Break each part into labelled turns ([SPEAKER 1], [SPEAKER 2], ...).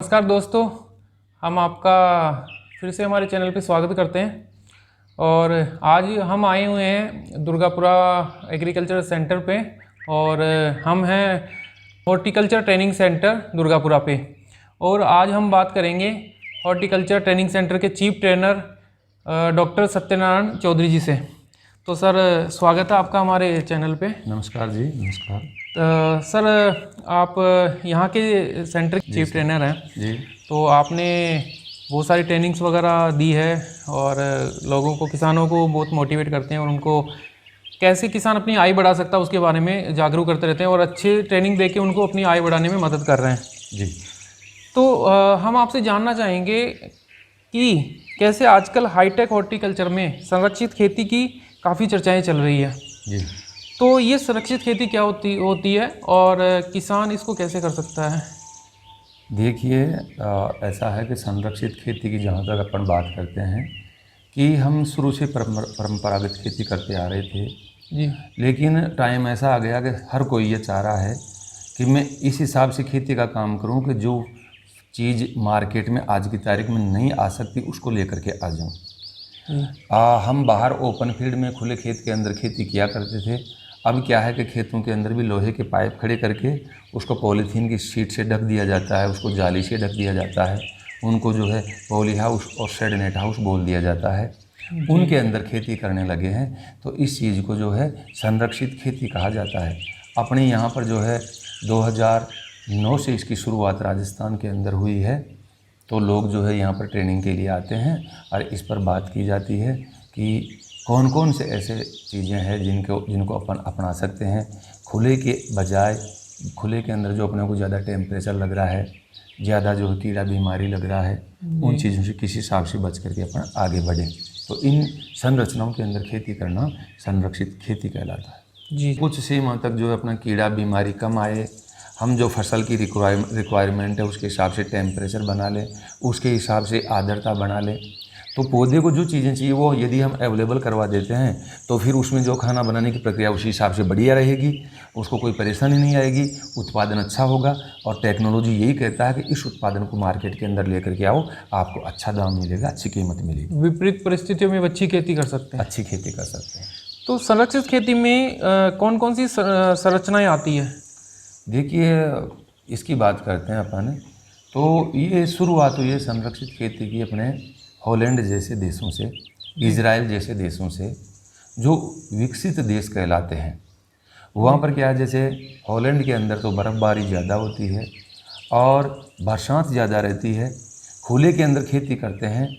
[SPEAKER 1] नमस्कार दोस्तों, हम आपका फिर से हमारे चैनल पे स्वागत करते हैं। और आज हम आए हुए हैं दुर्गापुरा एग्रीकल्चर सेंटर पे और हम हैं हॉर्टिकल्चर ट्रेनिंग सेंटर दुर्गापुरा पे। और आज हम बात करेंगे हॉर्टिकल्चर ट्रेनिंग सेंटर के chief trainer doctor Satyanarayan Chaudhary ji से। तो सर, स्वागत है आपका हमारे चैनल पे।
[SPEAKER 2] नमस्कार जी। नमस्कार
[SPEAKER 1] सर, आप यहाँ के सेंटर के चीफ ट्रेनर हैं
[SPEAKER 2] जी।
[SPEAKER 1] तो आपने बहुत सारी ट्रेनिंग्स वगैरह दी है और लोगों को, किसानों को बहुत मोटिवेट करते हैं और उनको कैसे किसान अपनी आय बढ़ा सकता है उसके बारे में जागरूक करते रहते हैं और अच्छी ट्रेनिंग देके उनको अपनी आय बढ़ाने में मदद कर रहे हैं
[SPEAKER 2] जी।
[SPEAKER 1] तो हम आपसे जानना चाहेंगे कि कैसे आजकल हाईटेक हॉर्टिकल्चर में संरक्षित खेती की काफ़ी चर्चाएँ चल रही है
[SPEAKER 2] जी।
[SPEAKER 1] तो ये संरक्षित खेती क्या होती है और किसान इसको कैसे कर सकता है?
[SPEAKER 2] देखिए, ऐसा है कि संरक्षित खेती की जहाँ तक अपन बात करते हैं कि हम शुरू से परंपरागत खेती करते आ रहे थे
[SPEAKER 1] जी।
[SPEAKER 2] लेकिन टाइम ऐसा आ गया कि हर कोई ये चाह रहा है कि मैं इस हिसाब से खेती का काम करूं कि जो चीज़ मार्केट में आज की तारीख में नहीं आ सकती उसको लेकर के आ जाऊं। हम बाहर ओपन फील्ड में खुले खेत के अंदर खेती किया करते थे। अब क्या है कि खेतों के अंदर भी लोहे के पाइप खड़े करके उसको पॉलीथीन की शीट से ढक दिया जाता है, उसको जाली से ढक दिया जाता है, उनको जो है पॉली हाउस और शेड नेट हाउस बोल दिया जाता है, उनके अंदर खेती करने लगे हैं। तो इस चीज़ को जो है संरक्षित खेती कहा जाता है। अपने यहाँ पर जो है 2009 से इसकी शुरुआत राजस्थान के अंदर हुई है। तो लोग जो है यहाँ पर ट्रेनिंग के लिए आते हैं और इस पर बात की जाती है कि कौन कौन से ऐसे चीज़ें हैं जिनको अपन अपना सकते हैं। खुले के बजाय खुले के अंदर जो अपने को ज़्यादा टेम्परेचर लग रहा है, ज़्यादा जो है कीड़ा बीमारी लग रहा है, उन चीज़ों से किसी हिसाब से बच करके अपन आगे बढ़ें। तो इन संरचनाओं के अंदर खेती करना संरक्षित खेती कहलाता है
[SPEAKER 1] जी।
[SPEAKER 2] कुछ सीमा तक जो है अपना कीड़ा बीमारी कम आए, हम जो फसल की रिक्वायरमेंट है उसके हिसाब से टेम्परेचर बना लें, उसके हिसाब से आर्द्रता बना लें। तो पौधे को जो चीज़ें चाहिए वो यदि हम अवेलेबल करवा देते हैं तो फिर उसमें जो खाना बनाने की प्रक्रिया उसी हिसाब से बढ़िया रहेगी, उसको कोई परेशानी नहीं आएगी, उत्पादन अच्छा होगा। और टेक्नोलॉजी यही कहता है कि इस उत्पादन को मार्केट के अंदर लेकर के आओ, आपको अच्छा दाम मिलेगा, अच्छी कीमत मिलेगी।
[SPEAKER 1] विपरीत परिस्थितियों में अच्छी खेती कर सकते हैं।
[SPEAKER 2] अच्छी खेती कर सकते हैं।
[SPEAKER 1] तो संरक्षित खेती में कौन कौन सी संरचनाएं आती है?
[SPEAKER 2] देखिए, इसकी बात करते हैं अपन। तो ये शुरुआत हुई है संरक्षित खेती की अपने हॉलैंड जैसे देशों से, इजराइल जैसे देशों से, जो विकसित देश कहलाते हैं। वहाँ पर क्या है, जैसे हॉलैंड के अंदर तो बर्फ़बारी ज़्यादा होती है और बरसात ज़्यादा रहती है। खुले के अंदर खेती करते हैं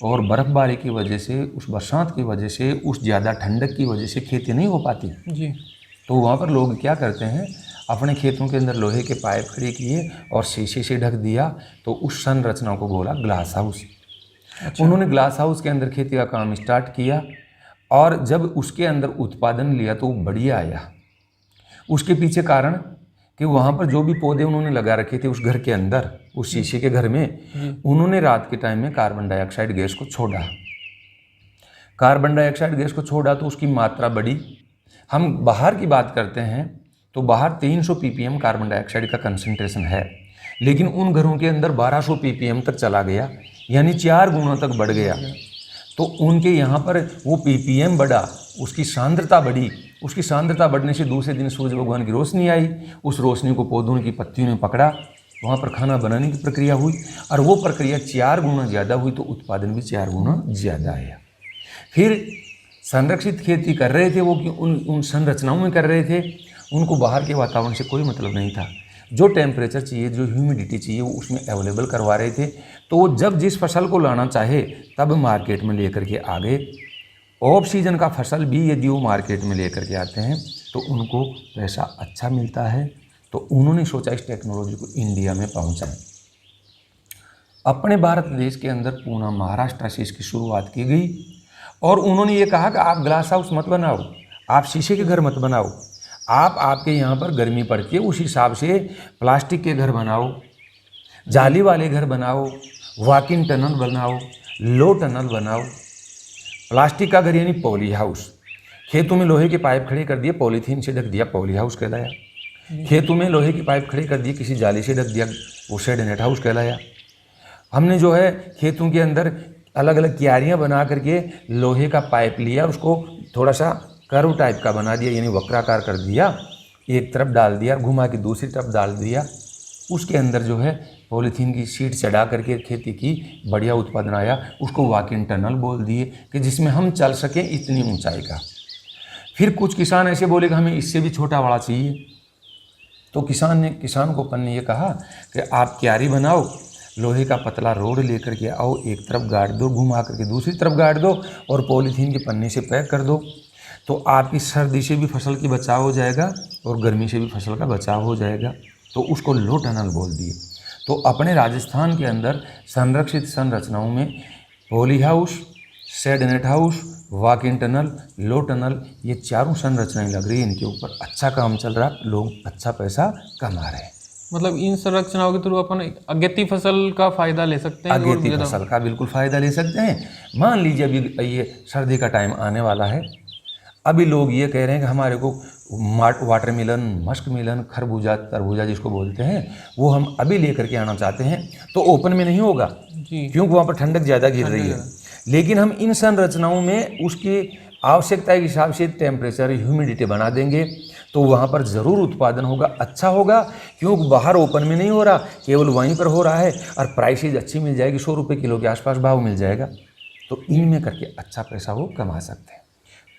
[SPEAKER 2] और बर्फ़बारी की वजह से, उस बरसात की वजह से, उस ज़्यादा ठंडक की वजह से खेती नहीं हो पाती
[SPEAKER 1] जी।
[SPEAKER 2] तो वहाँ पर लोग क्या करते हैं, अपने खेतों के अंदर लोहे के पाइप खड़े किए और शीशे से ढक दिया। तो उस संरचना को बोला ग्लास हाउस।
[SPEAKER 1] अच्छा।
[SPEAKER 2] उन्होंने ग्लास हाउस के अंदर खेती का काम स्टार्ट किया और जब उसके अंदर उत्पादन लिया तो बढ़िया आया। उसके पीछे कारण कि वहाँ पर जो भी पौधे उन्होंने लगा रखे थे उस घर के अंदर, उस शीशे के घर में, उन्होंने रात के टाइम में कार्बन डाइऑक्साइड गैस को छोड़ा। कार्बन डाइऑक्साइड गैस को छोड़ा तो उसकी मात्रा बढ़ी। हम बाहर की बात करते हैं तो बाहर 300 ppm कार्बन डाइऑक्साइड का कंसंट्रेशन है, लेकिन उन घरों के अंदर 1200 ppm तक चला गया, यानी 4 गुना तक बढ़ गया। तो उनके यहाँ पर वो ppm बढ़ा, उसकी सांद्रता बढ़ी। उसकी सांद्रता बढ़ने से दूसरे दिन सूर्य भगवान की रोशनी आई, उस रोशनी को पौधों की पत्तियों ने पकड़ा, वहाँ पर खाना बनाने की प्रक्रिया हुई और वो प्रक्रिया 4 गुना ज़्यादा हुई तो उत्पादन भी 4 गुना ज़्यादा आया। फिर संरक्षित खेती कर रहे थे वो कि उन संरचनाओं में कर रहे थे, उनको बाहर के वातावरण से कोई मतलब नहीं था। जो टेम्परेचर चाहिए, जो ह्यूमिडिटी चाहिए वो उसमें अवेलेबल करवा रहे थे। तो वो जब जिस फसल को लाना चाहे तब मार्केट में लेकर के आ गए। ऑफ सीजन का फसल भी यदि वो मार्केट में लेकर के आते हैं तो उनको पैसा अच्छा मिलता है। तो उन्होंने सोचा इस टेक्नोलॉजी को इंडिया में पहुँचाएं। अपने भारत देश के अंदर पूना महाराष्ट्र से इसकी शुरुआत की गई और उन्होंने ये कहा कि आप ग्लास हाउस मत बनाओ, आप शीशे के घर मत बनाओ, आपके यहाँ पर गर्मी पड़ती है उस हिसाब से प्लास्टिक के घर बनाओ, जाली वाले घर बनाओ, वॉकिंग टनल बनाओ, लो टनल बनाओ। प्लास्टिक का घर यानी पॉली हाउस। खेतों में लोहे के पाइप खड़े कर दिए, पॉलीथीन से ढक दिया, पॉली हाउस कहलाया। खेतों में लोहे के पाइप खड़े कर दिए, किसी जाली से ढक दिया, वो शेड नेट हाउस कहलाया। हमने जो है खेतों के अंदर अलग अलग क्यारियाँ बना करके लोहे का पाइप लिया, उसको थोड़ा सा कर्व टाइप का बना दिया, यानी वक्राकार कर दिया, एक तरफ डाल दिया, घुमा के दूसरी तरफ डाल दिया, उसके अंदर जो है पॉलीथीन की शीट चढ़ा करके खेती की, बढ़िया उत्पादन आया। उसको वॉक इन टनल बोल दिए कि जिसमें हम चल सकें इतनी ऊंचाई का। फिर कुछ किसान ऐसे बोले कि हमें इससे भी छोटा बड़ा चाहिए, तो किसान को अपन ने ये कहा कि आप क्यारी बनाओ, लोहे का पतला रोड लेकर के आओ, एक तरफ गाड़ दो, घुमा करके दूसरी तरफ गाड़ दो और पॉलीथीन के पन्ने से पैक कर दो, तो आपकी सर्दी से भी फसल की बचाव हो जाएगा और गर्मी से भी फसल का बचाव हो जाएगा। तो उसको लो टनल बोल दिए। तो अपने राजस्थान के अंदर संरक्षित संरचनाओं में poly house, shade net house, walk in tunnel, low tunnel, ये चारों संरचनाएं लग रही है। इनके ऊपर अच्छा काम चल रहा है, लोग अच्छा पैसा कमा रहे हैं।
[SPEAKER 1] मतलब इन संरचनाओं के थ्रू अपन अगेती फसल का फायदा ले सकते हैं।
[SPEAKER 2] अगेती फसल का बिल्कुल फ़ायदा ले सकते हैं। मान लीजिए अभी ये सर्दी का टाइम आने वाला है, अभी लोग ये कह रहे हैं कि हमारे को वाटरमेलन, मस्क मेलन, खरबूजा, तरबूजा जिसको बोलते हैं, वो हम अभी लेकर के आना चाहते हैं, तो ओपन में नहीं होगा क्योंकि वहाँ पर ठंडक ज़्यादा गिर रही है। लेकिन हम इन संरचनाओं में उसकी आवश्यकता के हिसाब से टेम्परेचर, ह्यूमिडिटी बना देंगे, तो वहाँ पर ज़रूर उत्पादन होगा, अच्छा होगा। क्योंकि बाहर ओपन में नहीं हो रहा, केवल वहीं पर हो रहा है और प्राइसेज अच्छी मिल जाएगी, 100 रुपये किलो के आसपास भाव मिल जाएगा। तो इनमें करके अच्छा पैसा वो कमा सकते हैं।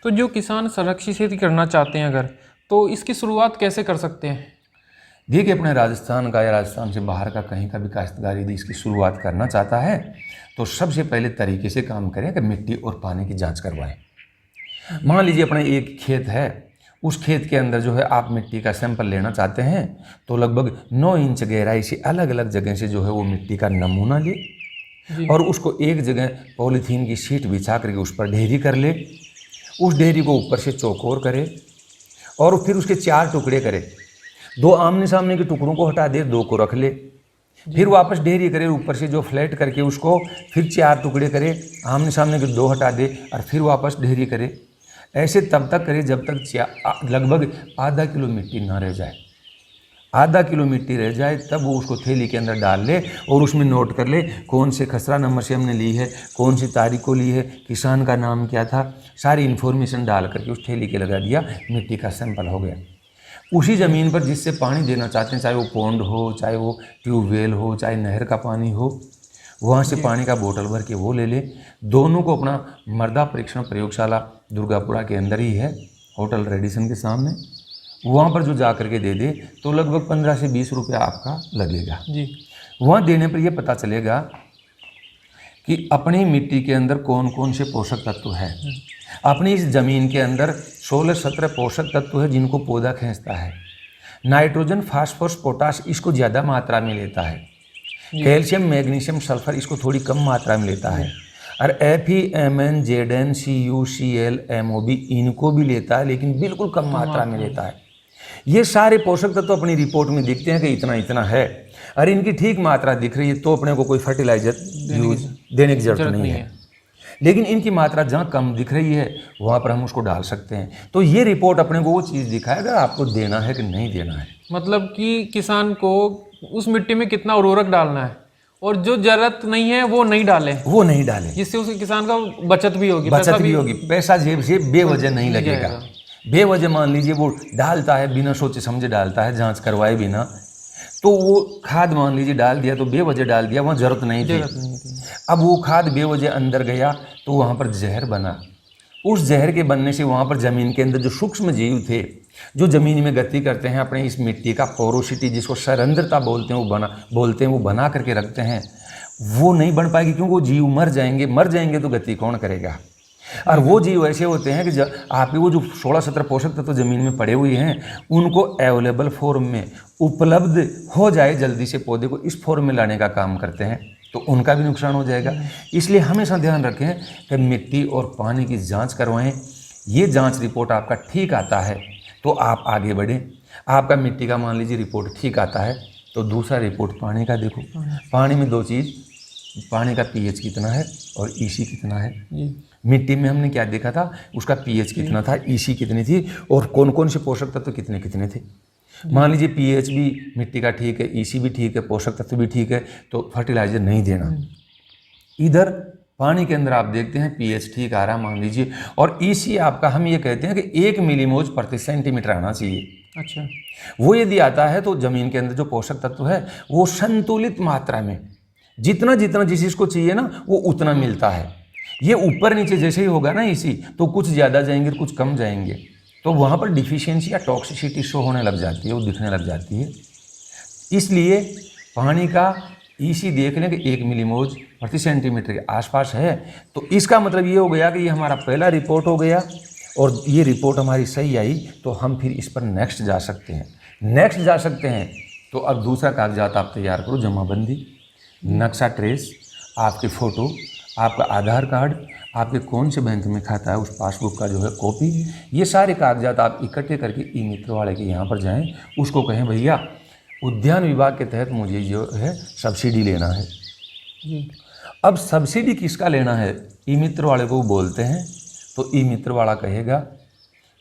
[SPEAKER 1] तो जो किसान संरक्षित खेती करना चाहते हैं अगर, तो इसकी शुरुआत कैसे कर सकते हैं?
[SPEAKER 2] देखिए, अपने राजस्थान का या राजस्थान से बाहर का कहीं का भी काश्तकार यदि इसकी शुरुआत करना चाहता है तो सबसे पहले तरीके से काम करें कि मिट्टी और पानी की जांच करवाएं। मान लीजिए अपना एक खेत है, उस खेत के अंदर जो है आप मिट्टी का सैंपल लेना चाहते हैं, तो लगभग 9 इंच गहराई से अलग अलग जगह से जो है वो मिट्टी का नमूना ले और उसको एक जगह पॉलीथीन की शीट बिछा करके उस पर ढेरी कर ले। उस ढेरी को ऊपर से चौकोर करे और फिर उसके 4 टुकड़े करे। 2 आमने सामने के टुकड़ों को हटा दे, 2 को रख ले, फिर वापस ढेरी करे, ऊपर से जो फ्लैट करके उसको फिर 4 टुकड़े करे, आमने सामने के 2 हटा दे और फिर वापस ढेरी करे। ऐसे तब तक करे जब तक लगभग आधा किलो मिट्टी ना रह जाए। आधा किलो मिट्टी रह जाए तब वो उसको थैली के अंदर डाल ले और उसमें नोट कर ले कौन से खसरा नंबर से हमने ली है, कौन सी तारीख को ली है, किसान का नाम क्या था, सारी इन्फॉर्मेशन डाल करके उस थैली के लगा दिया, मिट्टी का सैंपल हो गया। उसी ज़मीन पर जिससे पानी देना चाहते हैं, चाहे वो पौंड हो, चाहे वो ट्यूबवेल हो, चाहे नहर का पानी हो, वहाँ से पानी का बोतल भर के वो ले ले। दोनों को अपना मृदा परीक्षण प्रयोगशाला दुर्गापुरा के अंदर ही है, होटल रेडिसन के सामने, वहाँ पर जो जा करके दे दे तो लगभग 15 से 20 रुपया आपका लगेगा
[SPEAKER 1] जी।
[SPEAKER 2] वहाँ देने पर ये पता चलेगा कि अपनी मिट्टी के अंदर कौन कौन से पोषक तत्व हैं। अपनी इस ज़मीन के अंदर 16-17 पोषक तत्व है जिनको पौधा खींचता है। नाइट्रोजन, फास्फोरस, पोटाश इसको ज़्यादा मात्रा में लेता है। कैल्शियम, मैग्नीशियम, सल्फर इसको थोड़ी कम मात्रा में लेता है। और Fe, Mn, Zn, Cu, Cl, MOB इनको भी लेता है, लेकिन बिल्कुल कम मात्रा में लेता है। ये सारे पोषक तत्व तो अपनी रिपोर्ट में दिखते हैं कि इतना इतना है, और इनकी ठीक मात्रा दिख रही है तो अपने को कोई फर्टिलाइजर यूज देने की जरूरत नहीं है। लेकिन इनकी मात्रा जहाँ कम दिख रही है वहाँ पर हम उसको डाल सकते हैं। तो ये रिपोर्ट अपने को वो चीज़ दिखाएगा आपको देना है कि नहीं देना है।
[SPEAKER 1] मतलब कि किसान को उस मिट्टी में कितना उर्वरक डालना है और जो जरूरत नहीं है वो नहीं डाले, जिससे उस किसान का बचत भी होगी,
[SPEAKER 2] पैसा जेब से बेवजह नहीं लगेगा। बेवजह मान लीजिए वो डालता है, बिना सोचे समझे डालता है, जांच करवाए बिना, तो वो खाद मान लीजिए डाल दिया तो बेवजह डाल दिया, वहाँ जरूरत नहीं थी। अब वो खाद बेवजह अंदर गया तो वहाँ पर जहर बना। उस जहर के बनने से वहाँ पर ज़मीन के अंदर जो सूक्ष्म जीव थे जो ज़मीन में गति करते हैं, अपने इस मिट्टी का पोरोसिटी जिसको सरंध्रता बोलते हैं वो बना करके रखते हैं, वो नहीं बन पाएगी क्योंकि वो जीव मर जाएंगे तो गति कौन करेगा। और वो जीव ऐसे होते हैं कि आपके वो जो 16-17 पोषक तत्व तो ज़मीन में पड़े हुए हैं उनको अवेलेबल फॉर्म में उपलब्ध हो जाए जल्दी से पौधे को इस फॉर्म में लाने का काम करते हैं, तो उनका भी नुकसान हो जाएगा। इसलिए हमेशा ध्यान रखें कि मिट्टी और पानी की जांच करवाएं। ये जांच रिपोर्ट आपका ठीक आता है तो आप आगे बढ़ें। आपका मिट्टी का मान लीजिए रिपोर्ट ठीक आता है तो दूसरा रिपोर्ट पानी का देखो। पानी में 2 चीज़, पानी का पीएच कितना है और ईसी कितना है। मिट्टी में हमने क्या देखा था, उसका पीएच कितना था, ईसी कितनी थी और कौन कौन से पोषक तत्व कितने कितने थे। मान लीजिए पीएच भी मिट्टी का ठीक है, ईसी भी ठीक है, पोषक तत्व भी ठीक है, तो फर्टिलाइजर नहीं देना। इधर पानी के अंदर आप देखते हैं पीएच ठीक आ रहा मान लीजिए, और ईसी आपका हम ये कहते हैं कि 1 मिलीमोल प्रति सेंटीमीटर आना चाहिए।
[SPEAKER 1] अच्छा,
[SPEAKER 2] वो यदि आता है तो जमीन के अंदर जो पोषक तत्व है वो संतुलित मात्रा में जितना जितना जिस चीज़ चाहिए ना वो उतना मिलता है। ये ऊपर नीचे जैसे ही होगा ना इसी, तो कुछ ज़्यादा जाएंगे कुछ कम जाएंगे, तो वहाँ पर डिफिशियंसी या टॉक्सिसिटी शो होने लग जाती है, वो दिखने लग जाती है। इसलिए पानी का ईसी देख लें कि 1 मिलीमोल प्रति सेंटीमीटर के आसपास है, तो इसका मतलब ये हो गया कि ये हमारा पहला रिपोर्ट हो गया, और ये रिपोर्ट हमारी सही आई तो हम फिर इस पर नेक्स्ट जा सकते हैं। तो अब दूसरा कागजात आप तैयार करो, जमाबंदी, नक्शा ट्रेस, आपकी फ़ोटो, आपका आधार कार्ड, आपके कौन से बैंक में खाता है उस पासबुक का जो है कॉपी, ये सारे कागजात आप इकट्ठे करके ई मित्र वाले के यहाँ पर जाएं, उसको कहें भैया उद्यान विभाग के तहत मुझे जो है सब्सिडी लेना है। अब सब्सिडी किसका लेना है, ई मित्र वाले को बोलते हैं, तो ई मित्र वाला कहेगा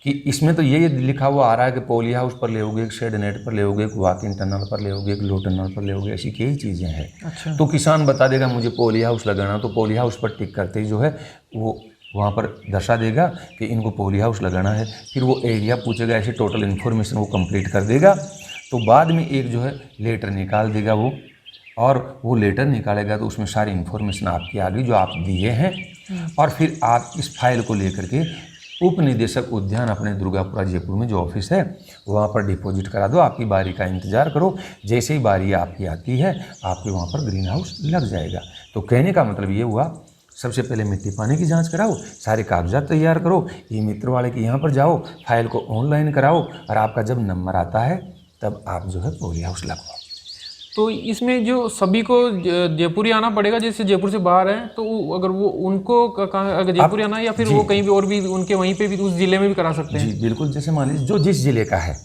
[SPEAKER 2] कि इसमें तो ये लिखा हुआ आ रहा है कि पॉली हाउस पर लेओगे, एक शेड नेट पर लेओगे, एक वॉक-इन टनल पर लेओगे, एक लो टनल पर लेओगे, ऐसी कई चीज़ें हैं।
[SPEAKER 1] अच्छा।
[SPEAKER 2] तो किसान बता देगा मुझे पॉली हाउस लगाना, तो पॉली हाउस पर टिक करते ही जो है वो वहाँ पर दर्शा देगा कि इनको पॉली हाउस लगाना है। फिर वो एरिया पूछेगा, ऐसे टोटल इन्फॉर्मेशन वो कंप्लीट कर देगा। तो बाद में एक जो है लेटर निकाल देगा वो, और वो लेटर निकालेगा तो उसमें सारी इन्फॉर्मेशन आपकी आ गई जो आप दिए हैं, और फिर आप इस फाइल को लेकर के उप निदेशक उद्यान अपने दुर्गापुरा जयपुर में जो ऑफिस है वहाँ पर डिपॉजिट करा दो। आपकी बारी का इंतज़ार करो, जैसे ही बारी आपकी आती है आपके वहाँ पर ग्रीन हाउस लग जाएगा। तो कहने का मतलब ये हुआ, सबसे पहले मिट्टी पानी की जांच कराओ, सारे कागजात तैयार करो, ई मित्र वाले के यहाँ पर जाओ, फाइल को ऑनलाइन कराओ, और आपका जब नंबर आता है तब आप जो है पॉली हाउस लगवाओ।
[SPEAKER 1] तो इसमें जो सभी को जयपुर ही आना पड़ेगा, जैसे जयपुर से बाहर हैं तो अगर वो उनको कहाँ, अगर जयपुर आना है या फिर वो कहीं भी और भी उनके वहीं पे भी उस जिले में भी करा सकते हैं?
[SPEAKER 2] जी बिल्कुल, जैसे मान लीजिए जो जिस जिले का है,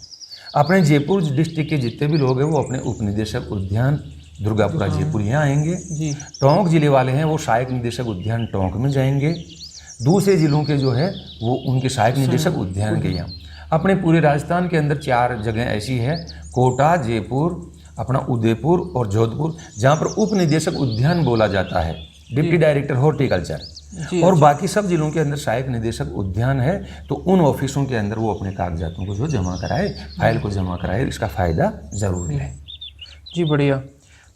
[SPEAKER 2] अपने जयपुर डिस्ट्रिक्ट के जितने भी लोग हैं वो अपने उप निदेशक उद्यान दुर्गापुरा जयपुर यहाँ आएंगे।
[SPEAKER 1] जी।
[SPEAKER 2] टोंक जिले वाले हैं वो सहायक निदेशक उद्यान टोंक में जाएंगे। दूसरे जिलों के जो है वो उनके सहायक निदेशक उद्यान के यहाँ। अपने पूरे राजस्थान के अंदर 4 जगह ऐसी है, कोटा, जयपुर, अपना उदयपुर और जोधपुर, जहाँ पर उप निदेशक उद्यान बोला जाता है, डिप्टी डायरेक्टर हॉर्टिकल्चर, और बाकी सब जिलों के अंदर सहायक निदेशक उद्यान है। तो उन ऑफिसों के अंदर वो अपने कागजातों को जो जमा कराए, फाइल को जमा कराए, इसका फ़ायदा ज़रूर लें।
[SPEAKER 1] जी बढ़िया।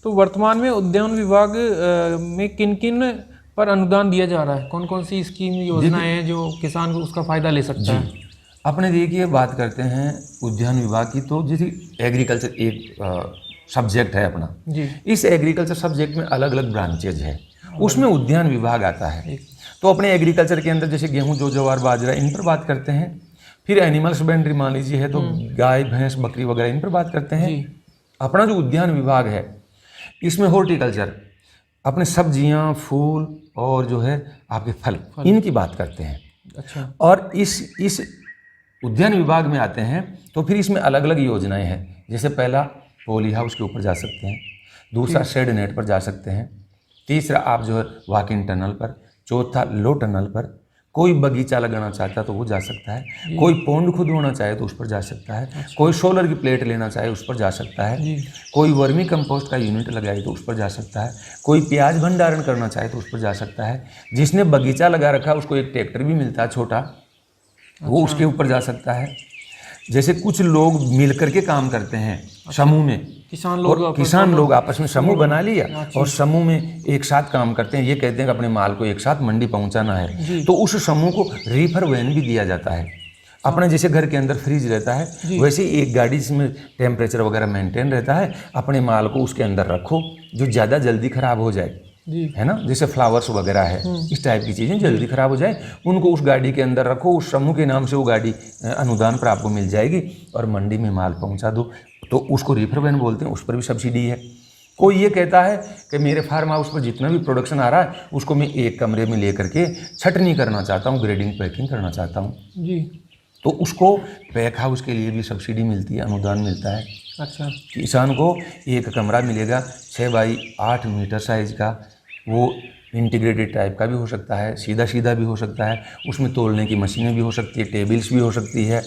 [SPEAKER 1] तो वर्तमान में उद्यान विभाग में किन किन पर अनुदान दिया जा रहा है, कौन कौन सी स्कीम योजनाएं हैं जो किसान को उसका फ़ायदा ले सकता है?
[SPEAKER 2] अपने देखिए बात करते हैं उद्यान विभाग की, तो जैसे एग्रीकल्चर एक सब्जेक्ट है अपना
[SPEAKER 1] जी।
[SPEAKER 2] इस एग्रीकल्चर सब्जेक्ट में अलग अलग ब्रांचेज है, उसमें उद्यान विभाग आता है। तो अपने एग्रीकल्चर के अंदर जैसे गेहूं, जौ, जवार, बाजरा, इन पर बात करते हैं। फिर एनिमल हस्बेंड्री मान लीजिए है तो गाय, भैंस, बकरी वगैरह इन पर बात करते हैं। अपना जो उद्यान विभाग है इसमें हॉर्टिकल्चर, अपने सब्जियां, फूल और जो है आपके फल, इनकी बात करते हैं।
[SPEAKER 1] अच्छा।
[SPEAKER 2] और इस उद्यान विभाग में आते हैं तो फिर इसमें अलग अलग योजनाएं हैं। जैसे पहला पॉली हाउस के ऊपर जा सकते हैं, दूसरा शेड नेट पर जा सकते हैं, तीसरा आप जो है वॉक-इन टनल पर, चौथा लो टनल पर, कोई बगीचा लगाना चाहता है तो वो जा सकता है, कोई पौंड खुदवाना चाहे तो उस पर जा सकता है, कोई सोलर की प्लेट लेना चाहे उस पर जा सकता है, कोई वर्मी कंपोस्ट का यूनिट लगाए तो उस पर जा सकता है, कोई प्याज भंडारण करना चाहे तो उस पर जा सकता है। जिसने बगीचा लगा रखा है उसको एक ट्रैक्टर भी मिलता है छोटा, वो उसके ऊपर जा सकता है। जैसे कुछ लोग मिल करके काम करते हैं समूह में, किसान लोग आपस में समूह बना लिया और समूह में एक साथ काम करते हैं। ये कहते हैं कि अपने माल को एक साथ मंडी पहुंचाना है, तो उस समूह को रीफर वैन भी दिया जाता है। अपने जैसे घर के अंदर फ्रिज रहता है वैसे ही एक गाड़ी जिसमें टेम्परेचर वगैरह मेंटेन रहता है, अपने माल को उसके अंदर रखो जो ज़्यादा जल्दी खराब हो जाए, है ना, जैसे फ्लावर्स वगैरह है, इस टाइप की चीज़ें जल्दी खराब हो जाए उनको उस गाड़ी के अंदर रखो, उस समूह के नाम से वो गाड़ी अनुदान पर आपको मिल जाएगी और मंडी में माल पहुंचा दो, तो उसको रीफर वैन बोलते हैं, उस पर भी सब्सिडी है। कोई ये कहता है कि मेरे फार्म हाउस पर जितना भी प्रोडक्शन आ रहा है उसको मैं एक कमरे में ले करके छटनी करना चाहता हूँ, ग्रेडिंग पैकिंग करना चाहता हूँ
[SPEAKER 1] जी, तो
[SPEAKER 2] उसको पैक हाउस के लिए भी सब्सिडी मिलती है, अनुदान मिलता है।
[SPEAKER 1] अच्छा,
[SPEAKER 2] किसान को एक कमरा मिलेगा 6 बाई 8 मीटर साइज़ का, वो इंटीग्रेटेड टाइप का भी हो सकता है, सीधा सीधा भी हो सकता है, उसमें तोलने की मशीनें भी हो सकती है, टेबल्स भी हो सकती है,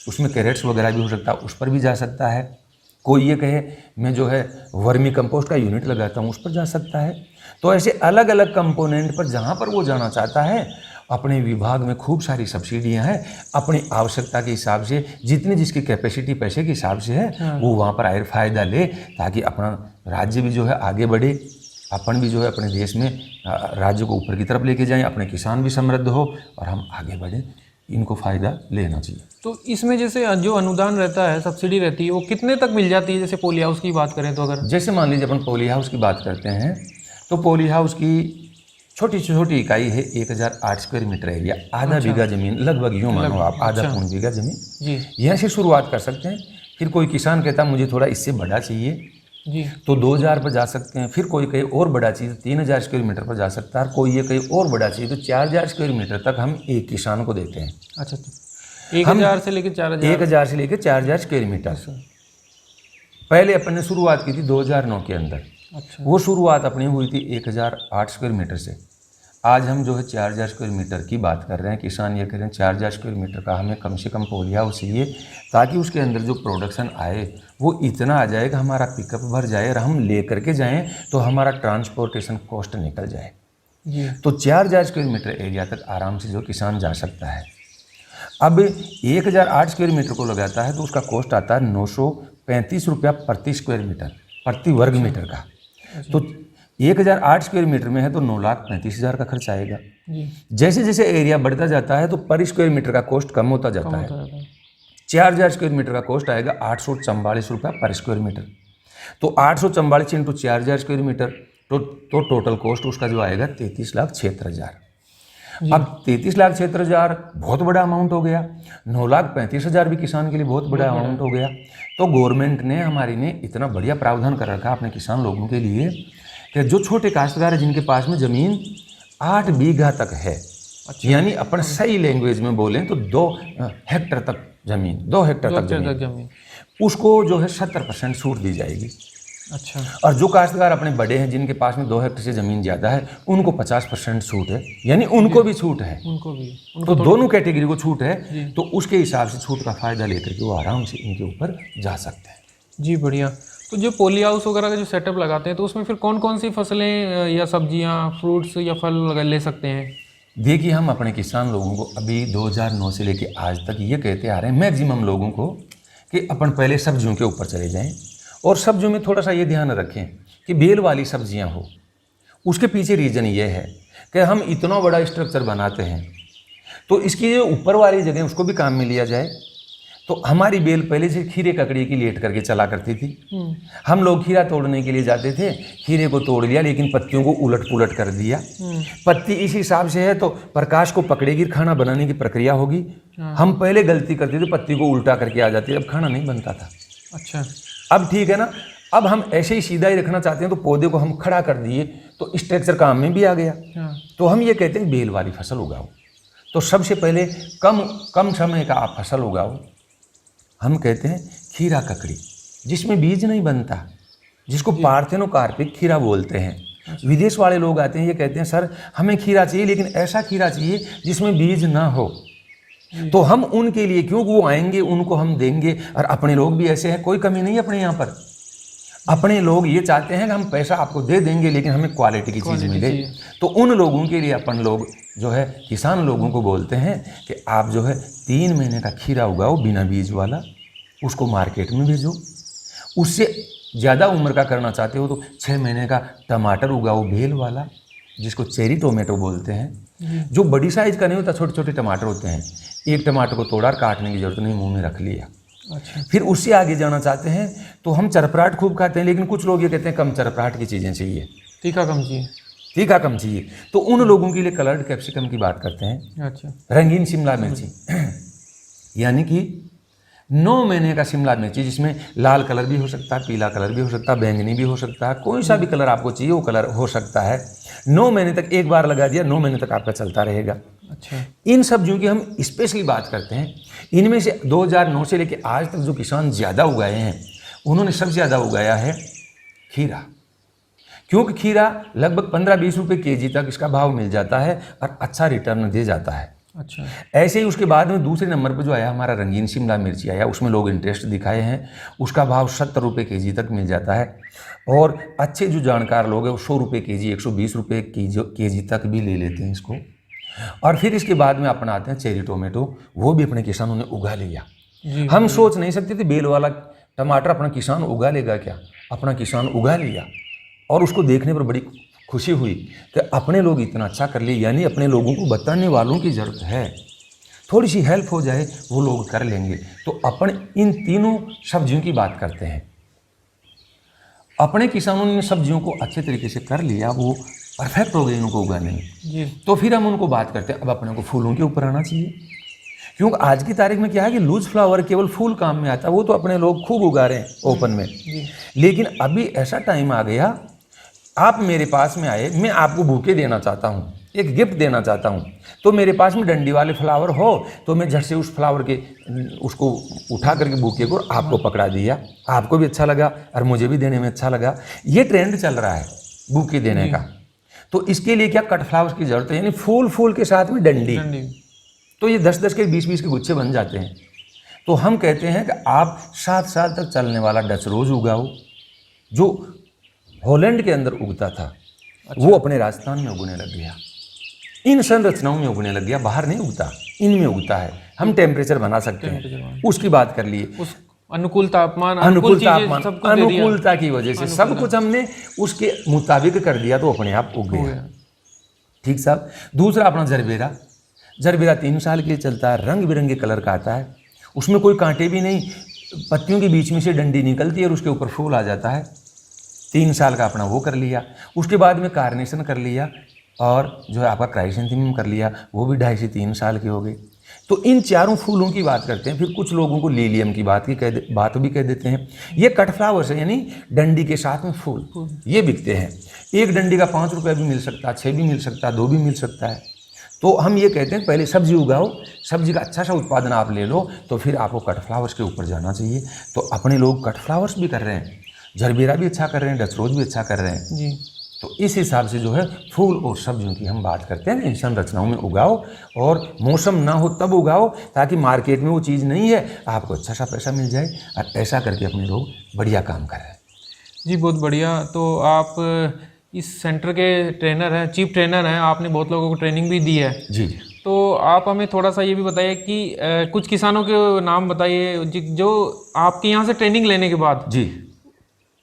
[SPEAKER 2] उसमें कैरेट्स वगैरह भी हो सकता है, उस पर भी जा सकता है। कोई ये कहे मैं जो है वर्मी कंपोस्ट का यूनिट लगाता हूँ, उस पर जा सकता है। तो ऐसे अलग अलग कंपोनेंट पर जहाँ पर वो जाना चाहता है, अपने विभाग में खूब सारी सब्सिडियाँ हैं, अपनी आवश्यकता के हिसाब से जितनी जिसकी कैपेसिटी पैसे के हिसाब से है वो वहाँ पर आए फ़ायदा ले, ताकि अपना राज्य भी जो है आगे बढ़े, अपन भी जो है अपने देश में राज्य को ऊपर की तरफ लेके जाएं, अपने किसान भी समृद्ध हो और हम आगे बढ़ें। इनको फ़ायदा लेना चाहिए।
[SPEAKER 1] तो इसमें जैसे जो अनुदान रहता है, सब्सिडी रहती है, वो कितने तक मिल जाती है? जैसे पोली हाउस की बात करें तो अगर
[SPEAKER 2] जैसे मान लीजिए अपन पोली हाउस की बात करते हैं तो पोली हाउस की छोटी छोटी इकाई है 1008 स्क्वायर मीटर एरिया, आधा बीघा जमीन, लगभग यूँ मानो आप आधा पौन बीघा जमीन
[SPEAKER 1] जी,
[SPEAKER 2] यहाँ से शुरुआत कर सकते हैं। फिर कोई किसान कहता मुझे थोड़ा इससे बड़ा चाहिए
[SPEAKER 1] जी,
[SPEAKER 2] तो 2000 पर जा सकते हैं। फिर कोई कहीं और बड़ा चाहिए तो 3000 स्क्वायर मीटर पर जा सकता है। कोई ये कहीं और बड़ा चाहिए तो 4000 स्क्वायर मीटर तक हम एक किसान को देते हैं।
[SPEAKER 1] अच्छा, 1000 से लेकर 4000,
[SPEAKER 2] 1000 से लेकर 4000 स्क्वायर मीटर। पहले अपन ने शुरुआत की थी 2009 के अंदर।
[SPEAKER 1] अच्छा,
[SPEAKER 2] वो शुरुआत अपनी हुई थी 1008 स्क्वायर मीटर से। आज हम जो है 4000 स्क्वायर मीटर की बात कर रहे हैं। किसान ये कह रहे हैं 4000 स्क्वायर मीटर का हमें कम से कम पोली हाउस चाहिए, ताकि उसके अंदर जो प्रोडक्शन आए वो इतना आ जाए कि हमारा पिकअप भर जाए और हम ले करके जाएं तो हमारा ट्रांसपोर्टेशन कॉस्ट निकल जाए।
[SPEAKER 1] जी,
[SPEAKER 2] तो 4000 स्क्वायर मीटर एरिया तक आराम से जो किसान जा सकता है। अब 1008 स्क्वायर मीटर को लगाता है तो उसका कॉस्ट आता है 935 रुपया प्रति स्क्वायर मीटर, प्रति वर्ग मीटर का। तो 1008 स्क्वायर मीटर में है तो 9,35,000 का खर्च आएगा।
[SPEAKER 1] जी,
[SPEAKER 2] जैसे जैसे एरिया बढ़ता जाता है तो पर स्क्वायर मीटर का कॉस्ट कम होता जाता है। 4000 स्क्वायर मीटर का कॉस्ट आएगा 844 रुपया पर स्क्वायर मीटर। तो 844 इंटू 4000 स्क्वायर मीटर तो टोटल कॉस्ट उसका जो आएगा 33,76,000। अब 33,76,000 बहुत बड़ा अमाउंट हो गया। 9,35,000 भी किसान के लिए बहुत बड़ा अमाउंट हो गया। तो गवर्नमेंट ने हमारी ने इतना बढ़िया प्रावधान कर रखा अपने किसान लोगों के लिए कि जो छोटे काश्तकार हैं जिनके पास में ज़मीन 8 बीघा तक है, यानी अपन सही लैंग्वेज में बोलें तो 2 हेक्टर तक ज़मीन, 2 हेक्टर तक जमीन, उसको जो है 70% छूट दी जाएगी।
[SPEAKER 1] अच्छा,
[SPEAKER 2] और जो काश्तकार अपने बड़े हैं जिनके पास में 2 हेक्टर से ज़मीन ज़्यादा है उनको 50% छूट है, यानी उनको भी छूट है।
[SPEAKER 1] उनको भी,
[SPEAKER 2] तो दोनों कैटेगरी को छूट है। तो उसके हिसाब से छूट का फ़ायदा लेकर के वो आराम से इनके ऊपर जा सकते हैं।
[SPEAKER 1] जी, बढ़िया। तो जो पोली हाउस वगैरह का जो सेटअप लगाते हैं तो उसमें फिर कौन कौन सी फसलें या सब्जियां, फ्रूट्स या फल ले सकते हैं?
[SPEAKER 2] देखिए, हम अपने किसान लोगों को अभी 2009 से लेके आज तक ये कहते आ रहे हैं मैक्सिमम लोगों को कि अपन पहले सब्जियों के ऊपर चले जाएं, और सब्जियों में थोड़ा सा ये ध्यान रखें कि बेल वाली सब्जियां हो। उसके पीछे रीज़न ये है कि हम इतना बड़ा स्ट्रक्चर बनाते हैं तो इसकी जो ऊपर वाली जगह उसको भी काम में लिया जाए। तो हमारी बेल पहले से खीरे ककड़ी की लेट करके चला करती थी। हम लोग खीरा तोड़ने के लिए जाते थे, खीरे को तोड़ लिया लेकिन पत्तियों को उलट पुलट कर दिया। पत्ती इस हिसाब से है तो प्रकाश को पकड़ेगी, खाना बनाने की प्रक्रिया होगी। हम पहले गलती करते थे, पत्ती को उल्टा करके आ जाती, अब खाना नहीं बनता था।
[SPEAKER 1] अच्छा,
[SPEAKER 2] अब ठीक है ना। अब हम ऐसे ही सीधा ही रखना चाहते हैं तो पौधे को हम खड़ा कर दिए तो स्ट्रक्चर काम में भी आ गया। तो हम ये कहते हैं बेल वाली फसल उगाओ। तो सबसे पहले कम समय का आप फसल उगाओ। हम कहते हैं खीरा ककड़ी, जिसमें बीज नहीं बनता, जिसको पार्थेनोकार्पिक खीरा बोलते हैं। विदेश वाले लोग आते हैं, ये कहते हैं सर हमें खीरा चाहिए लेकिन ऐसा खीरा चाहिए जिसमें बीज ना हो। तो हम उनके लिए, क्योंकि वो आएंगे उनको हम देंगे, और अपने लोग भी ऐसे हैं, कोई कमी नहीं है अपने यहाँ पर। अपने लोग ये चाहते हैं कि हम पैसा आपको दे देंगे लेकिन हमें क्वालिटी की चीज़ मिले। तो उन लोगों के लिए अपन लोग जो है किसान लोगों को बोलते हैं कि आप जो है 3 महीने का खीरा उगाओ बिना बीज वाला, उसको मार्केट में भेजो। उससे ज़्यादा उम्र का करना चाहते हो तो 6 महीने का टमाटर उगाओ बेल वाला, जिसको चेरी टोमेटो बोलते हैं। जो बड़ी साइज़ का नहीं होता, छोटे छोटे टमाटर होते हैं। एक टमाटर को तोड़ा, काटने की जरूरत नहीं, मुँह में रख लिया।
[SPEAKER 1] अच्छा,
[SPEAKER 2] फिर उससे आगे जाना चाहते हैं तो हम चरपराट खूब खाते हैं, लेकिन कुछ लोग ये कहते हैं कम चरपराट की चीज़ें चाहिए,
[SPEAKER 1] तीखा कम चाहिए।
[SPEAKER 2] तीखा कम चाहिए। तो उन लोगों के लिए कलर्ड कैप्सिकम की बात करते हैं।
[SPEAKER 1] अच्छा,
[SPEAKER 2] रंगीन शिमला मिर्ची यानी कि 9 महीने का शिमला मिर्ची, जिसमें लाल कलर भी हो सकता है, पीला कलर भी हो सकता है, बैंगनी भी हो सकता है, कोई सा भी कलर आपको चाहिए वो कलर हो सकता है। 9 महीने तक एक बार लगा दिया, 9 महीने तक आपका चलता रहेगा।
[SPEAKER 1] अच्छा,
[SPEAKER 2] इन सब्जियों की हम स्पेशली बात करते हैं। इनमें से 2009 से लेकर आज तक जो किसान ज़्यादा उगाए हैं, उन्होंने सबसे ज़्यादा उगाया है खीरा। क्योंकि खीरा लगभग 15-20 रुपये केजी तक इसका भाव मिल जाता है और अच्छा रिटर्न दे जाता है।
[SPEAKER 1] अच्छा।
[SPEAKER 2] ऐसे ही उसके बाद में दूसरे नंबर पर जो आया हमारा रंगीन शिमला मिर्ची आया, उसमें लोग इंटरेस्ट दिखाए हैं। उसका भाव 70 रुपये केजी तक मिल जाता है, और अच्छे जो जानकार लोग हैं वो 100 रुपये केजी, 120 रुपये केजी तक भी ले लेते हैं इसको। और फिर इसके बाद में अपना आते हैं चेरी टोमेटो, वो भी अपने किसानों ने उगा लिया। हम सोच नहीं सकते थे बेल वाला टमाटर अपना किसान उगा लेगा क्या, अपना किसान उगा लिया। और उसको देखने पर बड़ी खुशी हुई कि अपने लोग इतना अच्छा कर लिए, यानी अपने लोगों को बताने वालों की ज़रूरत है, थोड़ी सी हेल्प हो जाए वो लोग कर लेंगे। तो अपन इन तीनों सब्जियों की बात करते हैं। अपने किसानों ने सब्जियों को अच्छे तरीके से कर लिया, वो परफेक्ट हो गए इनको उगाने में। तो फिर हम उनको बात करते हैं, अब अपने को फूलों के ऊपर आना चाहिए, क्योंकि आज की तारीख में क्या है कि लूज फ्लावर केवल फूल काम में आता है, वो तो अपने लोग खूब उगा रहे हैं ओपन में। लेकिन अभी ऐसा टाइम आ गया, आप मेरे पास में आए, मैं आपको बुके देना चाहता हूँ, एक गिफ्ट देना चाहता हूँ, तो मेरे पास में डंडी वाले फ्लावर हो तो मैं झट से उस फ्लावर के उसको उठा करके बुके को आपको पकड़ा दिया, आपको भी अच्छा लगा और मुझे भी देने में अच्छा लगा। ये ट्रेंड चल रहा है बुके देने का। तो इसके लिए क्या कट फ्लावर्स की जरूरत है, यानी फूल के साथ में डंडी। तो ये 10-10 के 20-20 के गुच्छे बन जाते हैं। तो हम कहते हैं कि आप 7 साल तक चलने वाला डच रोज उगाओ, जो हॉलैंड के अंदर उगता था। अच्छा। वो अपने राजस्थान में उगने लग गया, इन संरचनाओं में उगने लग गया, बाहर नहीं उगता, इनमें उगता है। हम टेम्परेचर बना सकते हैं, उसकी बात कर लिए,
[SPEAKER 1] अनुकूल तापमान,
[SPEAKER 2] अनुकूलता की वजह से सब कुछ हमने उसके मुताबिक कर दिया, तो अपने आप उग गया। ठीक साहब। दूसरा अपना जरबेरा 3 साल के लिए चलता है, रंग बिरंगे कलर का आता है, उसमें कोई कांटे भी नहीं, पत्तियों के बीच में से डंडी निकलती है और उसके ऊपर फूल आ जाता है। 3 साल का अपना वो कर लिया। उसके बाद में कार्नेशन कर लिया, और जो है आपका क्राइसेंथेमम कर लिया, वो भी 2.5 से 3 साल के हो गए। तो इन चारों फूलों की बात करते हैं। फिर कुछ लोगों को लिलियम की बात भी कह देते हैं। ये कट फ्लावर्स है, यानी डंडी के साथ में फूल, ये बिकते हैं। एक डंडी का 5 रुपये भी मिल सकता है, 6 भी मिल सकता है, 2 भी मिल सकता है। तो हम ये कहते हैं पहले सब्जी उगाओ, सब्जी का अच्छा सा उत्पादन आप ले लो, तो फिर आपको कट फ्लावर्स के ऊपर जाना चाहिए। तो अपने लोग कट फ्लावर्स भी कर रहे हैं, जरबेरा भी अच्छा कर रहे हैं, डच रोज भी अच्छा कर रहे हैं जी। तो इस हिसाब से जो है फूल और सब्जियों की हम बात करते हैं। इन संरचनाओं में उगाओ, और मौसम ना हो तब उगाओ, ताकि मार्केट में वो चीज़ नहीं है, आपको अच्छा सा पैसा मिल जाए, और ऐसा करके अपने लोग बढ़िया काम कर रहे हैं
[SPEAKER 1] जी। बहुत बढ़िया। तो आप इस सेंटर के ट्रेनर हैं, चीफ ट्रेनर हैं, आपने बहुत लोगों को ट्रेनिंग भी दी है
[SPEAKER 2] जी।
[SPEAKER 1] तो आप हमें थोड़ा सा ये भी बताइए कि कुछ किसानों के नाम बताइए जो आपके यहाँ से ट्रेनिंग लेने के बाद
[SPEAKER 2] जी,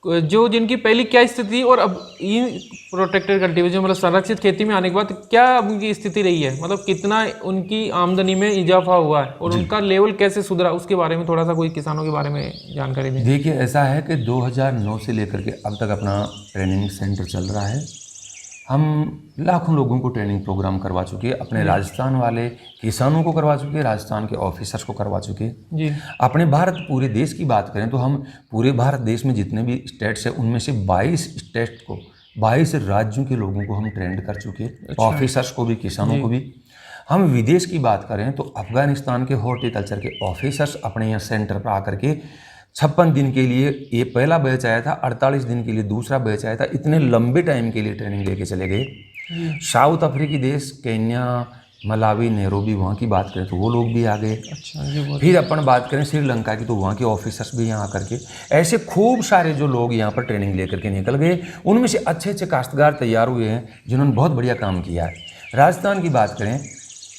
[SPEAKER 1] जो जिनकी पहली क्या स्थिति थी, और अब इन प्रोटेक्टेड कल्टीवेशन मतलब संरक्षित खेती में आने के बाद क्या उनकी स्थिति रही है, मतलब कितना उनकी आमदनी में इजाफा हुआ है, और उनका लेवल कैसे सुधरा, उसके बारे में थोड़ा सा कोई किसानों के बारे में जानकारी दें।
[SPEAKER 2] देखिए, ऐसा है कि 2009 से लेकर के अब तक अपना ट्रेनिंग सेंटर चल रहा है। हम लाखों लोगों को ट्रेनिंग प्रोग्राम करवा चुके हैं, अपने राजस्थान वाले किसानों को करवा चुके हैं, राजस्थान के ऑफिसर्स को करवा चुके हैं जी। अपने भारत पूरे देश की बात करें तो हम पूरे भारत देश में जितने भी स्टेट्स हैं, उनमें से 22 स्टेट को, 22 राज्यों के लोगों को हम ट्रेंड कर चुके हैं। अच्छा। ऑफिसर्स को भी, किसानों को भी। हम विदेश की बात करें तो अफगानिस्तान के हॉर्टिकल्चर के ऑफिसर्स अपने यहाँ सेंटर पर आकर के 56 दिन के लिए, ये पहला बैच आया था, 48 दिन के लिए दूसरा बैच आया था, इतने लंबे टाइम के लिए ट्रेनिंग लेके चले गए। साउथ अफ्रीकी देश, केन्या, मलावी, नैरोबी, वहाँ की बात करें तो वो लोग भी आ गए। अच्छा। फिर अपन बात करें श्रीलंका की तो वहाँ के ऑफिसर्स भी यहाँ आकर के, ऐसे खूब सारे जो लोग यहाँ पर ट्रेनिंग लेकर के निकल गए, उनमें से अच्छे अच्छे काश्तकार तैयार हुए हैं जिन्होंने बहुत बढ़िया काम किया है। राजस्थान की बात करें,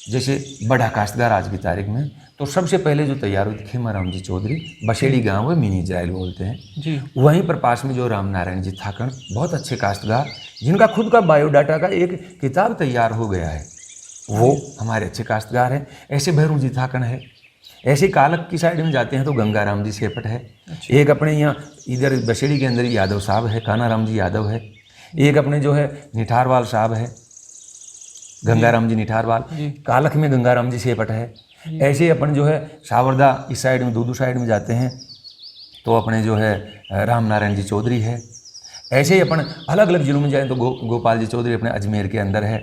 [SPEAKER 2] जैसे बड़ा काश्तकार आज की तारीख में, तो सबसे पहले जो तैयार हुई थी खेमाराम जी चौधरी, बशेड़ी गांव है, मिनी इजराइल बोलते हैं जी। वहीं पर पास में जो राम नारायण जी थाकण, बहुत अच्छे काश्तकार, जिनका खुद का बायोडाटा का एक किताब तैयार हो गया है, वो हमारे अच्छे काश्तकार हैं। ऐसे भैरू जी थाकण है। ऐसे कालक की साइड में जाते हैं तो गंगाराम जी सेपट है। अच्छा। एक अपने यहाँ इधर बशेड़ी के अंदर यादव साहब है, कानाराम जी यादव है। एक अपने जो है निठारवाल साहब है, गंगाराम जी निठारवाल। कालक में गंगाराम जी सेपट है। ऐसे अपन जो है सावरदा इस साइड में, दूदू साइड में जाते हैं तो अपने जो है राम नारायण जी चौधरी है। ऐसे ही अपन अलग अलग जिलों में जाएं तो गोपाल जी चौधरी अपने अजमेर के अंदर है।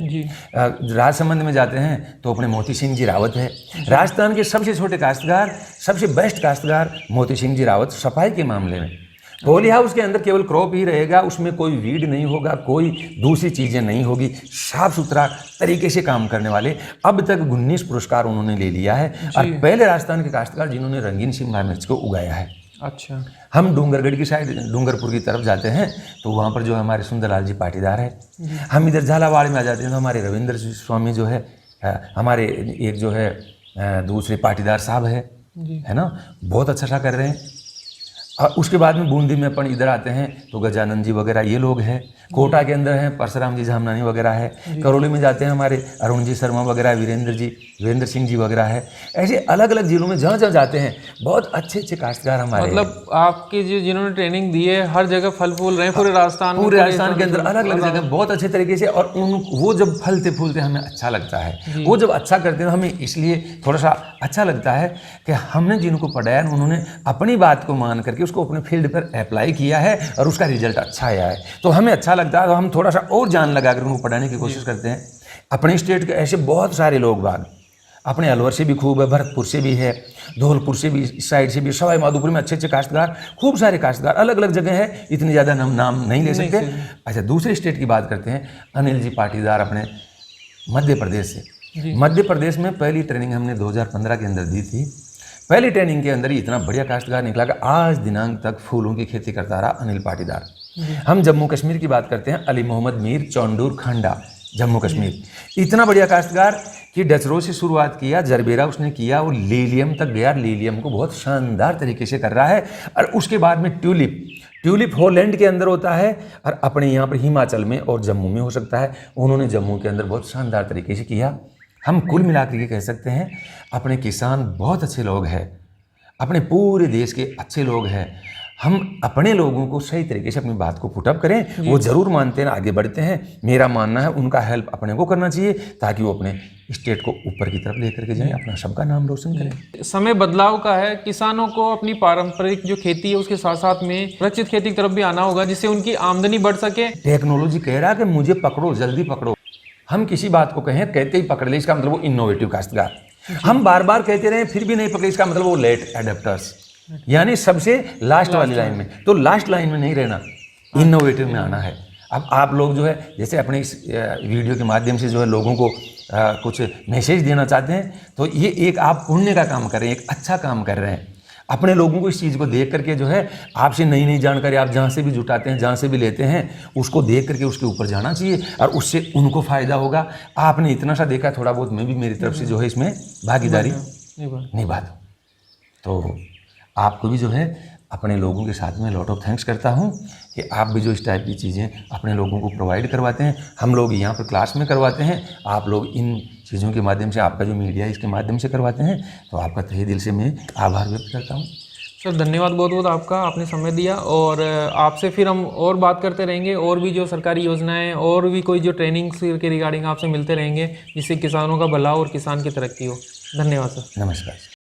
[SPEAKER 2] राजसमंद में जाते हैं तो अपने मोती सिंह जी रावत है। राजस्थान के सबसे छोटे काश्तकार, सबसे बेस्ट काश्तकार मोती सिंह जी रावत, सफाई के मामले में। पॉली हाउस के अंदर केवल क्रॉप ही रहेगा, उसमें कोई वीड नहीं होगा, कोई दूसरी चीज़ें नहीं होगी, साफ सुथरा तरीके से काम करने वाले। अब तक 19 पुरस्कार उन्होंने ले लिया है और पहले राजस्थान के काश्तकार जिन्होंने रंगीन शिमला मिर्च को उगाया है।
[SPEAKER 1] अच्छा।
[SPEAKER 2] हम डूंगरगढ़ की साइड डूंगरपुर की तरफ जाते हैं तो वहाँ पर जो हमारे सुंदरलाल जी पाटीदार है। हम इधर झालावाड़ में आ जाते हैं तो हमारे रविंद्र स्वामी जो है, हमारे एक जो है दूसरे पाटीदार साहब है ना, बहुत अच्छा सा कर रहे हैं। और उसके बाद में बूंदी में अपन इधर आते हैं तो गजानंद जी वगैरह ये लोग हैं। कोटा के अंदर हैं परशुराम जी झामनानी वगैरह है। करौली में जाते हैं हमारे अरुण जी शर्मा वगैरह, वीरेंद्र सिंह जी वगैरह है। ऐसे अलग अलग जिलों में जहाँ जहाँ जाते हैं बहुत अच्छे अच्छे काश्तकार हमारे।
[SPEAKER 1] मतलब आपके जो जिन्होंने ट्रेनिंग दी है हर जगह फल फूल रहे हैं पूरे राजस्थान
[SPEAKER 2] के अंदर अलग अलग जगह बहुत अच्छे तरीके से। और वो जब फलते फूलते हमें अच्छा लगता है, वो जब अच्छा करते हैं हमें इसलिए थोड़ा सा अच्छा लगता है कि हमने जिनको पढ़ाया उन्होंने अपनी बात को मान करके उसको अपने फील्ड पर अप्लाई किया है और उसका रिजल्ट अच्छा आया है। तो हमें अच्छा लगता है तो हम थोड़ा सा और जान लगा कर उनको पढ़ाने की कोशिश करते हैं। अपने स्टेट के ऐसे बहुत सारे लोग बाग, अपने अलवर से भी खूब है, भरतपुर से भी है, धौलपुर से भी, इस साइड से भी, सवाई माधोपुर में अच्छे अच्छे काश्तकार, खूब सारे काश्तकार अलग अलग जगह है, इतनी ज़्यादा नाम नहीं ले सकते। अच्छा, दूसरे स्टेट की बात करते हैं। अनिल जी पाटीदार अपने मध्य प्रदेश से। मध्य प्रदेश में पहली ट्रेनिंग हमने 2015 के अंदर दी थी। पहली ट्रेनिंग के अंदर ही इतना बढ़िया काश्तकार निकला कि आज दिनांक तक फूलों की खेती करता रहा अनिल पाटीदार। हम जम्मू कश्मीर की बात करते हैं, अली मोहम्मद मीर, चौंडूर खंडा, जम्मू कश्मीर। इतना बढ़िया काश्तकार कि डचरों से शुरुआत किया, जरबेरा उसने किया और लीलियम तक गया। लीलियम को बहुत शानदार तरीके से कर रहा है। और उसके बाद में ट्यूलिप हॉलैंड के अंदर होता है और अपने यहाँ पर हिमाचल में और जम्मू में हो सकता है। उन्होंने जम्मू के अंदर बहुत शानदार तरीके से किया। हम कुल मिलाकर के कह सकते हैं अपने किसान बहुत अच्छे लोग हैं, अपने पूरे देश के अच्छे लोग हैं। हम अपने लोगों को सही तरीके से अपनी बात को पुटअप करें, वो ज़रूर मानते हैं, आगे बढ़ते हैं। मेरा मानना है उनका हेल्प अपने को करना चाहिए ताकि वो अपने स्टेट को ऊपर की तरफ लेकर के जाएं, अपना सबका नाम रोशन करें।
[SPEAKER 1] समय बदलाव का है, किसानों को अपनी पारंपरिक जो खेती है उसके साथ साथ में सुरक्षित खेती की तरफ भी आना होगा जिससे उनकी आमदनी बढ़ सके।
[SPEAKER 2] टेक्नोलॉजी कह रहा है कि मुझे पकड़ो, जल्दी पकड़ो। हम किसी बात को कहें कहते ही पकड़ ले, इसका मतलब वो इनोवेटिव काश्तकार। हम बार बार कहते रहे फिर भी नहीं पकड़े, इसका मतलब वो लेट एडेप्टर्स, यानी सबसे लास्ट वाली लाइन में। तो लास्ट लाइन में नहीं रहना, इनोवेटिव में आना है। अब आप लोग जो है जैसे अपने इस वीडियो के माध्यम से जो है लोगों को कुछ मैसेज देना चाहते हैं तो ये एक आप पुण्य का काम कर रहे हैं, एक अच्छा काम कर रहे हैं। अपने लोगों को इस चीज़ को देख करके जो है आपसे नई नई जानकारी आप जहाँ से भी जुटाते हैं, जहाँ से भी लेते हैं, उसको देख करके उसके ऊपर जाना चाहिए और उससे उनको फ़ायदा होगा। आपने इतना सा देखा, थोड़ा बहुत मैं भी मेरी तरफ से जो है इसमें भागीदारी निभा दूँ। तो आपको भी जो है अपने लोगों के साथ में लॉट ऑफ थैंक्स करता हूँ कि आप भी जो इस टाइप की चीज़ें अपने लोगों को प्रोवाइड करवाते हैं। हम लोग यहाँ पर क्लास में करवाते हैं, आप लोग इन चीज़ों के माध्यम से, आपका जो मीडिया है इसके माध्यम से करवाते हैं। तो आपका तहे दिल से मैं आभार व्यक्त करता हूँ।
[SPEAKER 1] सर धन्यवाद बहुत बहुत आपका, आपने समय दिया। और आपसे फिर हम और बात करते रहेंगे, और भी जो सरकारी योजनाएं और भी कोई जो ट्रेनिंग के रिगार्डिंग आपसे मिलते रहेंगे जिससे किसानों का भला और किसान की तरक्की हो। धन्यवाद सर।
[SPEAKER 2] नमस्कार।